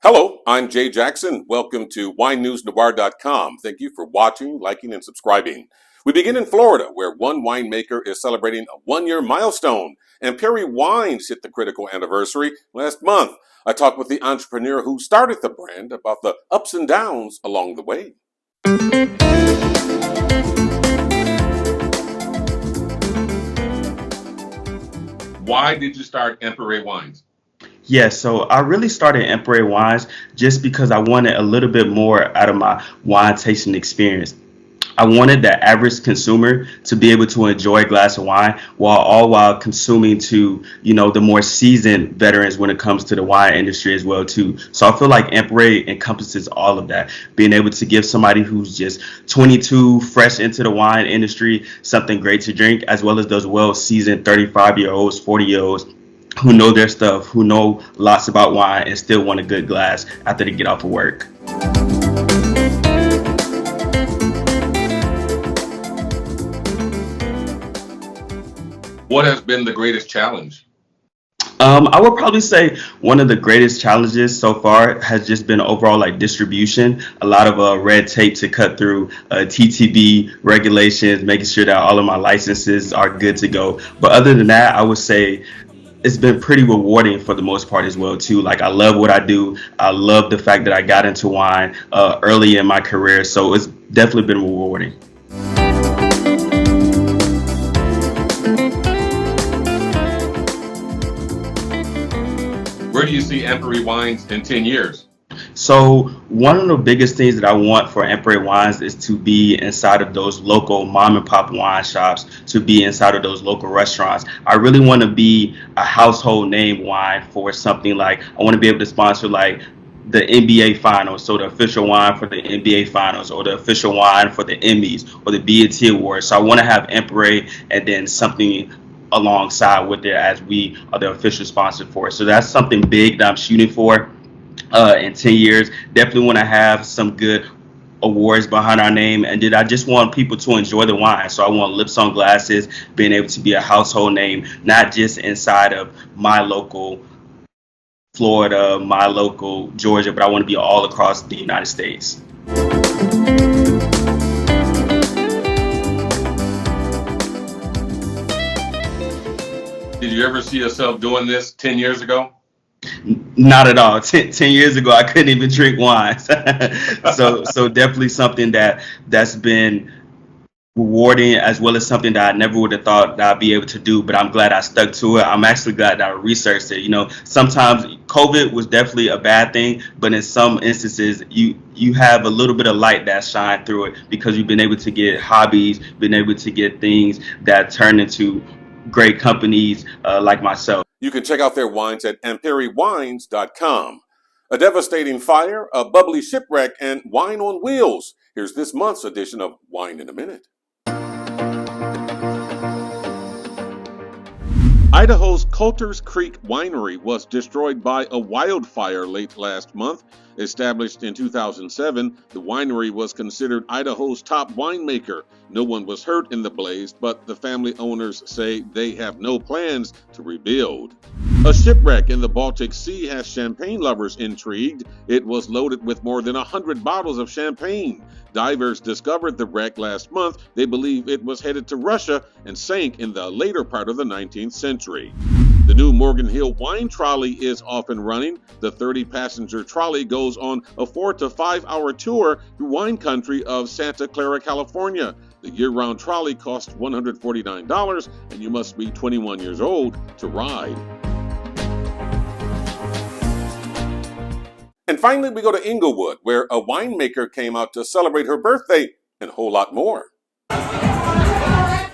Hello, I'm Jay Jackson. Welcome to WineNewsNoir.com. Thank you for watching, liking, and subscribing. We begin in Florida, where one winemaker is celebrating a one-year milestone. Amperé Wines hit the critical anniversary last month. I talked with the entrepreneur who started the brand about the ups and downs along the way. Why did you start Amperé Wines? Yes, so I really started Amperé Wines just because I wanted a little bit more out of my wine tasting experience. I wanted the average consumer to be able to enjoy a glass of wine while consuming to, the more seasoned veterans when it comes to the wine industry as well too. So I feel like Amperé encompasses all of that. Being able to give somebody who's just 22, fresh into the wine industry, something great to drink, as well as those well-seasoned 35-year-olds, 40-year-olds who know their stuff, who know lots about wine and still want a good glass after they get off of work. What has been the greatest challenge? I would probably say one of the greatest challenges so far has just been overall like distribution. A lot of red tape to cut through, TTB regulations, making sure that all of my licenses are good to go. But other than that, I would say it's been pretty rewarding for the most part as well too. Like I love what I do. I love the fact that I got into wine early in my career, so it's definitely been rewarding. Where do you see Amperé Wines in 10 years? So one of the biggest things that I want for Amperé Wines is to be inside of those local mom and pop wine shops, to be inside of those local restaurants. I really want to be a household name wine for something like I want to be able to sponsor like the NBA finals, so the official wine for the NBA finals, or the official wine for the Emmys or the BET Awards. So I want to have Amperé and then something alongside with it as we are the official sponsor for it. So that's something big that I'm shooting for in 10 years. Definitely want to have some good awards behind our name, and then I just want people to enjoy the wine. So I want lips on glasses, being able to be a household name, not just inside of my local Florida, my local Georgia, but I want to be all across the United States. Did you ever see yourself doing this 10 years ago? Not at all. 10 years ago, I couldn't even drink wine. So definitely something that's been rewarding, as well as something that I never would have thought that I'd be able to do, but I'm glad I stuck to it. I'm actually glad that I researched it. Sometimes COVID was definitely a bad thing, but in some instances, you have a little bit of light that shine through it because you've been able to get hobbies, been able to get things that turn into great companies like myself. You can check out their wines at AmperéWines.com. A devastating fire, a bubbly shipwreck, and wine on wheels. Here's this month's edition of Wine in a Minute. Idaho's Coulter's Creek Winery was destroyed by a wildfire late last month. Established in 2007, the winery was considered Idaho's top winemaker. No one was hurt in the blaze, but the family owners say they have no plans to rebuild. A shipwreck in the Baltic Sea has champagne lovers intrigued. It was loaded with more than 100 bottles of champagne. Divers discovered the wreck last month. They believe it was headed to Russia and sank in the later part of the 19th century. The new Morgan Hill wine trolley is off and running. The 30-passenger trolley goes on a 4 to 5 hour tour through wine country of Santa Clara, California. The year-round trolley costs $149, and you must be 21 years old to ride. And finally, we go to Inglewood, where a winemaker came out to celebrate her birthday and a whole lot more.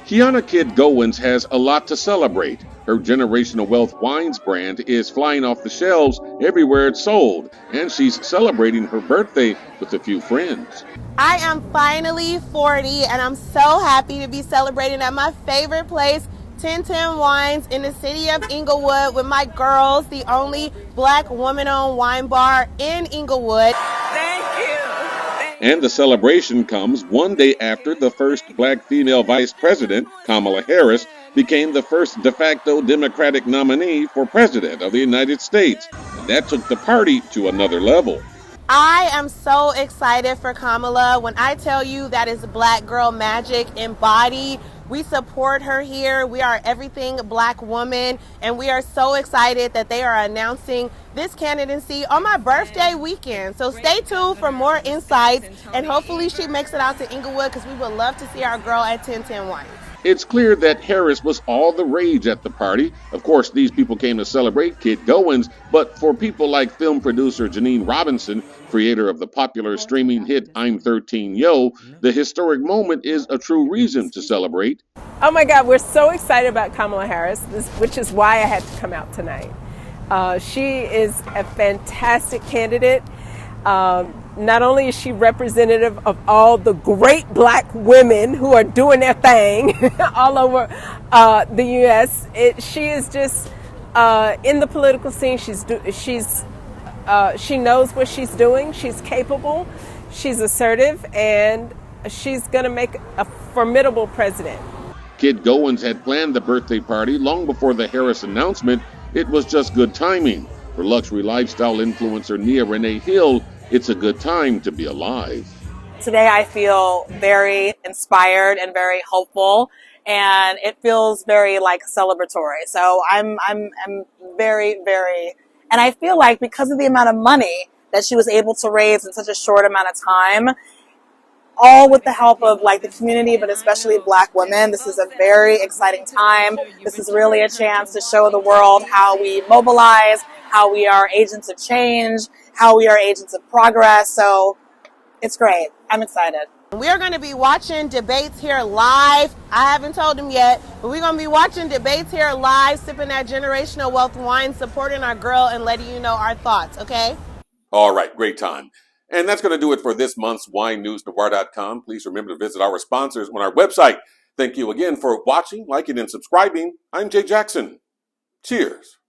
Kiana Kidd Goins has a lot to celebrate. Her Generational Wealth Wines brand is flying off the shelves everywhere it's sold, and she's celebrating her birthday with a few friends. I am finally 40, and I'm so happy to be celebrating at my favorite place, 1010 Wines, in the city of Inglewood with my girls, the only Black woman-owned wine bar in Inglewood. Thank you. And the celebration comes one day after the first Black female vice president, Kamala Harris, became the first de facto Democratic nominee for president of the United States. And that took the party to another level. I am so excited for Kamala. When I tell you that is Black girl magic embodied, we support her here. We are everything Black woman, and we are so excited that they are announcing this candidacy on my birthday weekend. So stay tuned for more insights, and hopefully she makes it out to Inglewood because we would love to see our girl at 1010 Wines. It's clear that Harris was all the rage at the party. Of course, these people came to celebrate Kid Goins, but for people like film producer Janine Robinson, creator of the popular streaming hit I'm 13 Yo, the historic moment is a true reason to celebrate. Oh my God, we're so excited about Kamala Harris, which is why I had to come out tonight. She is a fantastic candidate. Not only is she representative of all the great Black women who are doing their thing all over the U.S., she is just in the political scene. She knows what she's doing. She's capable. She's assertive, and she's going to make a formidable president. Kid Goins had planned the birthday party long before the Harris announcement. It was just good timing. For luxury lifestyle influencer Nia Renee Hill, it's a good time to be alive. Today I feel very inspired and very hopeful, and it feels very like celebratory. So I'm very, very, and I feel like because of the amount of money that she was able to raise in such a short amount of time, all with the help of like the community, but especially Black women, this is a very exciting time. This is really a chance to show the world how we mobilize, how we are agents of change, how we are agents of progress. So it's great. I'm excited. We are going to be watching debates here live. I haven't told them yet, but we're going to be watching debates here live, sipping that generational wealth wine, supporting our girl, and letting you know our thoughts, okay? All right, great time. And that's going to do it for this month's WineNewsNoir.com. Please remember to visit our sponsors on our website. Thank you again for watching, liking, and subscribing. I'm Jay Jackson. Cheers.